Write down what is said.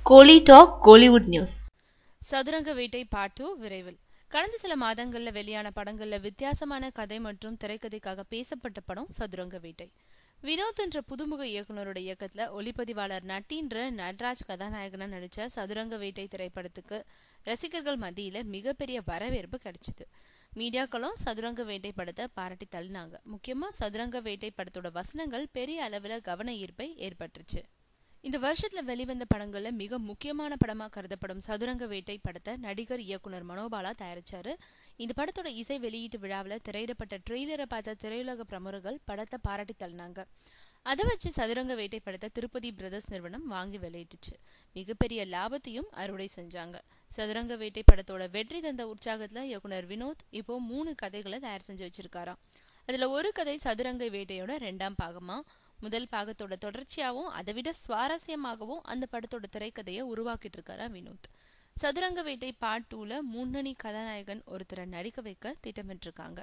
கோலி talk Kollywood news. சதுரங்க வேட்டை part 2 விரைவில். கடந்த சில மாதங்கள்ல வெளியான படங்கள்ல வித்தியாசமான கதை மற்றும் திரைக்கதைக்காக பேசப்பட்ட படம் சதுரங்க வேட்டை. வினோத் என்ற புதுமுக இயக்குனரோட இயக்கத்துல ஒளிப்பதிவாளர் நட்டின்ற நடராஜ் கதாநாயகனா நடிச்ச சதுரங்க வேட்டை திரைப்படத்துக்கு ரசிகர்கள் மத்தியில மிகப்பெரிய வரவேற்பு கிடைச்சது. மீடியாக்களும் சதுரங்க வேட்டை படத்தை பாராட்டி தள்ளினாங்க. முக்கியமா சதுரங்க வேட்டை படத்தோட வசனங்கள் பெரிய அளவுல கவன ஈர்ப்பை ஏற்பட்டுச்சு. இந்த வருஷத்துல வெளிவந்த படங்கள்ல மிக முக்கியமான படமா கருதப்படும் சதுரங்க வேட்டை படத்தை நடிகர் இயக்குனர் மனோபாலா தயாரிச்சாரு. இந்த படத்தோட இசை வெளியீட்டு விழாவில் திரையிடப்பட்ட ட்ரெய்லரை பார்த்த திரையுலக பிரமுகர்கள் படத்தை பாராட்டி தள்ளினாங்க. அதை வச்சு சதுரங்க வேட்டை படத்தை திருப்பதி பிரதர்ஸ் நிறுவனம் வாங்கி வெளியிட்டுச்சு. மிகப்பெரிய லாபத்தையும் அறுவடை செஞ்சாங்க. சதுரங்க வேட்டை படத்தோட வெற்றி தந்த உற்சாகத்துல இயக்குனர் வினோத் இப்போ 3 கதைகளை தயார் செஞ்சு வச்சிருக்காராம். அதுல ஒரு கதை சதுரங்க வேட்டையோட 2ஆம் பாகமா, முதல் பாகத்தோட தொடர்ச்சியாகவும் அதை விட சுவாரஸ்யமாகவும் அந்த படத்தோட திரைக்கதையை உருவாக்கிட்டு இருக்காரா வினோத். சதுரங்க வேட்டை பார்ட் 2ல முன்னணி கதாநாயகன் ஒருத்தரை நடிக்க வைக்க திட்டமிட்டிருக்காங்க.